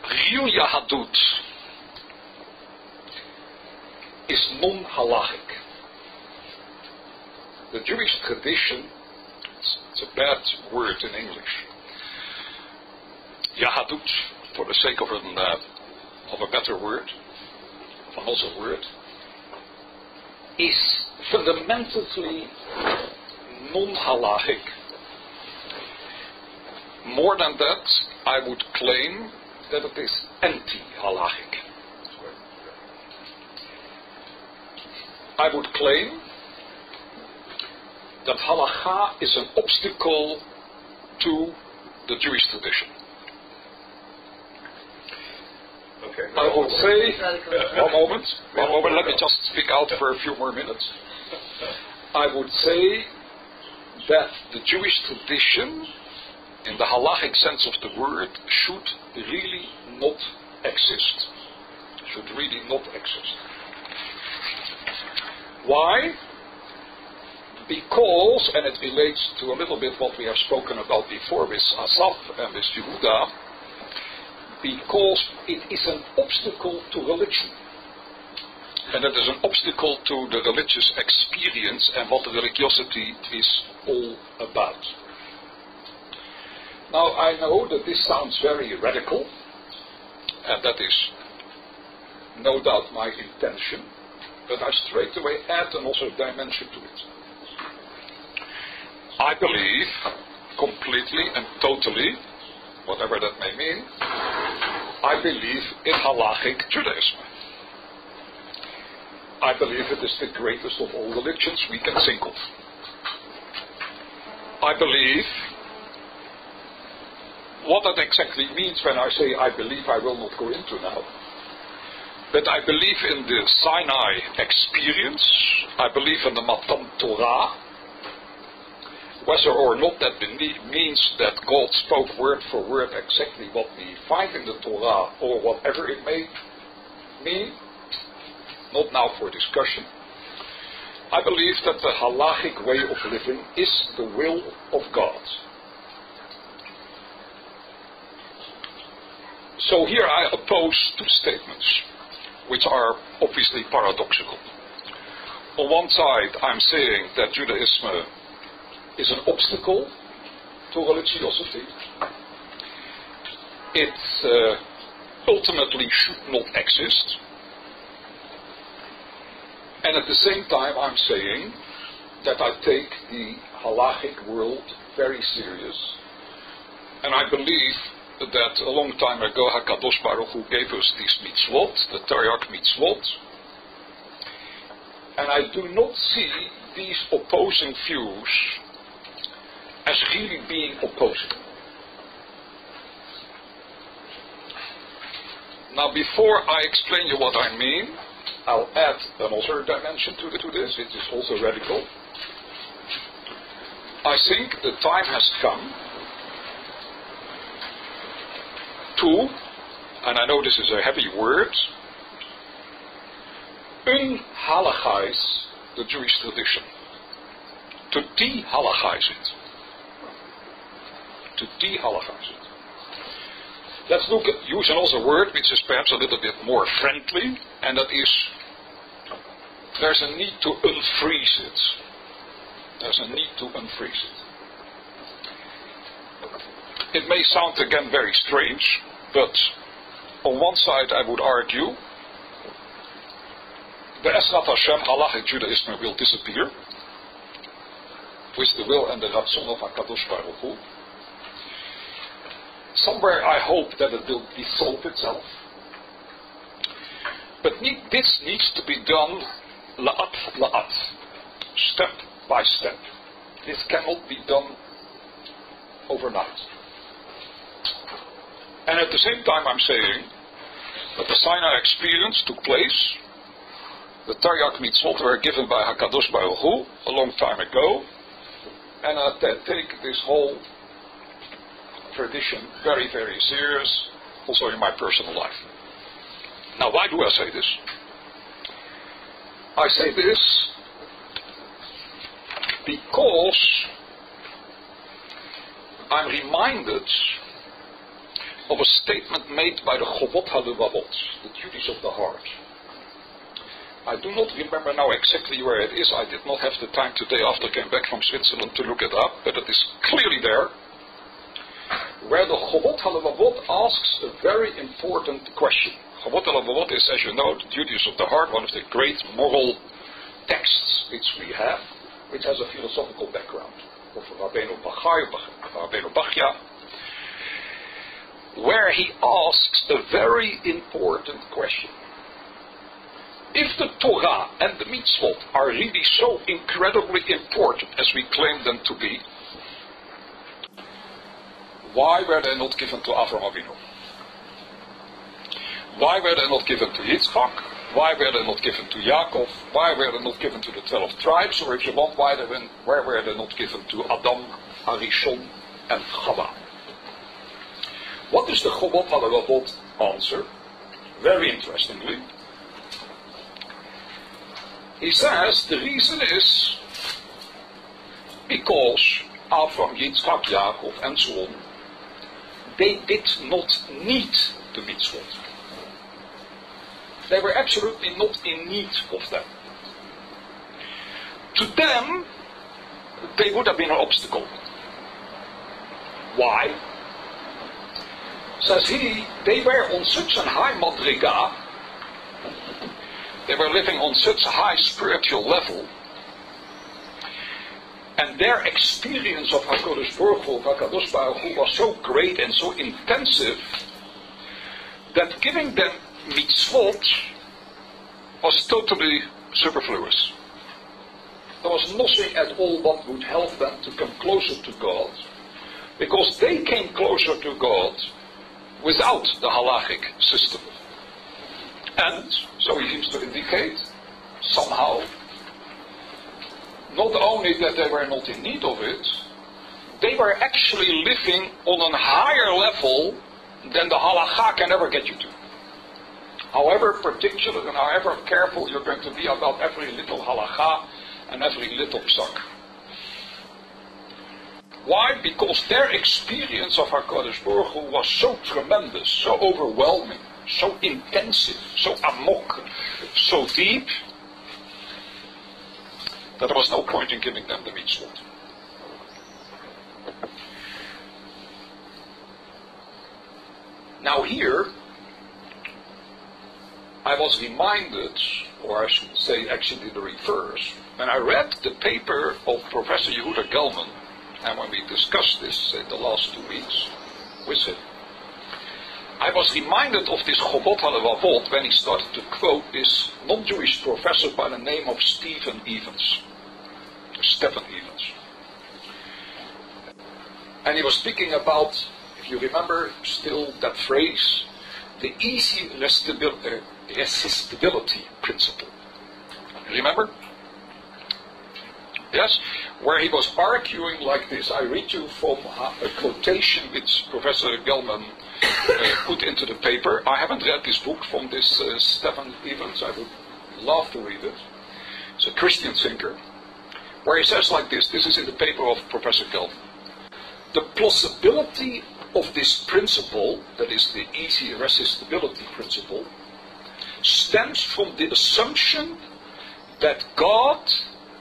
real Yahadut is non-halachic. The Jewish tradition, it's a bad word in English. Yahadut, for the sake of a better word, of another word, is fundamentally non-halachic. More than that, I would claim that it is anti-halachic. I would claim that halacha is an obstacle to the Jewish tradition. Okay. I would say, one moment, let me just speak out for a few more minutes. I would say that the Jewish tradition, in the halachic sense of the word, should really not exist. Should really not exist. Why? Because, and it relates to a little bit what we have spoken about before with Asaf and with Yehuda, because it is an obstacle to religion. And it is an obstacle to the religious experience and what the religiosity is all about. Now, I know that this sounds very radical, and that is no doubt my intention, but I straight away add another dimension to it. I believe completely and totally, whatever that may mean, I believe in halachic Judaism. I believe it is the greatest of all religions we can think of. I believe, what that exactly means when I say I believe, I will not go into now. But I believe in the Sinai experience. I believe in the Matan Torah. Whether or not that means that God spoke word for word exactly what we find in the Torah, or whatever it may mean, not now for discussion. I believe that the halachic way of living is the will of God. So here I oppose two statements, which are obviously paradoxical. On one side, I'm saying that Judaism is an obstacle to religiosity. It ultimately should not exist. And at the same time, I'm saying that I take the halachic world very serious. And I believe that a long time ago HaKadosh Baruch Hu gave us these mitzvot, the Taryag mitzvot. And I do not see these opposing views as really being opposing. Now, before I explain you what I mean, I'll add another dimension to this. It is also radical. I think the time has come to, and I know this is a heavy word, unhalachize the Jewish tradition. To de-halachize it. To de-halachize it. Let's use another word which is perhaps a little bit more friendly, and that is, there's a need to unfreeze it. There's a need to unfreeze it. It may sound again very strange, but on one side I would argue, the Esrat Hashem halachic Judaism will disappear, with the will and the Ratzon of HaKadosh Baruch Hu. Somewhere I hope that it will dissolve itself. But this needs to be done la'at, step by step. This cannot be done overnight. And at the same time I'm saying that the Sinai experience took place. The Taryag mitzvot were given by HaKadosh Baruch Hu a long time ago. And I take this whole tradition very, very serious, also in my personal life. Now, why do I say this? I say this because I'm reminded of a statement made by the Chovot HaLevavot, the duties of the heart. I do not remember now exactly where it is. I did not have the time today after I came back from Switzerland to look it up, but it is clearly there, where the Chovot HaLevavot asks a very important question. Chovot HaLevavot is, as you know, the duties of the heart, one of the great moral texts which we have, which has a philosophical background of Rabbeinu Bachya, where he asks a very important question. If the Torah and the mitzvot are really so incredibly important as we claim them to be, why were they not given to Avraham Avinu? Why were they not given to Yitzchak? Why were they not given to Yaakov? Why were they not given to the 12 tribes? Or if you want, why were they not given to Adam, Arishon, and Chava? What is the Chovot HaLevavot answer? Very interestingly, he says the reason is because Avraham, Yitzchak, Yaakov, and so on, they did not need the mitzvot. They were absolutely not in need of them. To them, they would have been an obstacle. Why? Says he, they were on such a high madriga, they were living on such a high spiritual level, and their experience of HaKadosh Baruch Hu, was so great and so intensive that giving them mitzvot was totally superfluous. There was nothing at all what would help them to come closer to God, because they came closer to God without the halachic system. And, so he seems to indicate, somehow, not only that they were not in need of it, they were actually living on a higher level than the halacha can ever get you to. However particular and however careful you're going to be about every little halacha and every little psak. Why? Because their experience of HaKadosh Baruch Hu was so tremendous, so overwhelming, so intensive, so amok, so deep, that there was no point in giving them the mitzvot. Now here, I was reminded, or I should say actually the reverse, when I read the paper of Professor Yehuda Gelman, and when we discussed this in the last 2 weeks with him, I was reminded of this Chovot HaLevavot when he started to quote this non-Jewish professor by the name of Stephen Evans. And he was speaking about, if you remember still that phrase, the easy resistibility principle. Remember? Yes? Where he was arguing like this. I read you from a quotation which Professor Gelman put into the paper. I haven't read this book from this Stephen Evans. I would love to read it. It's a Christian thinker. Where he says like this. This is in the paper of Professor Gelman. The plausibility of this principle, that is the easy resistibility principle, stems from the assumption that God,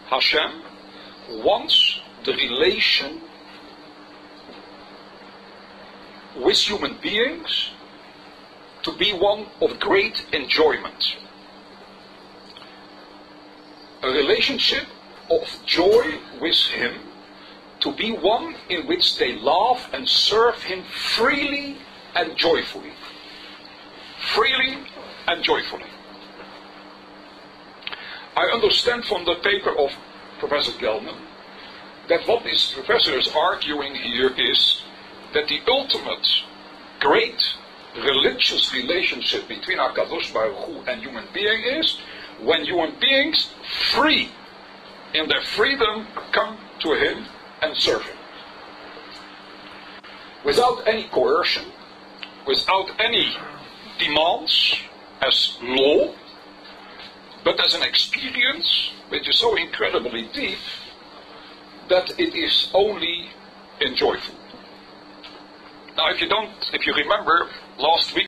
Hashem, wants the relation with human beings to be one of great enjoyment. A relationship of joy with Him, to be one in which they love and serve Him freely and joyfully. Freely and joyfully. I understand from the paper of Professor Gelman that what this professor is arguing here is that the ultimate great religious relationship between HaKadosh Baruch Hu and human being is when human beings, free in their freedom, come to Him and serve Him. Without any coercion, without any demands as law, but as an experience which is so incredibly deep that it is only enjoyable. Now, if you remember, last week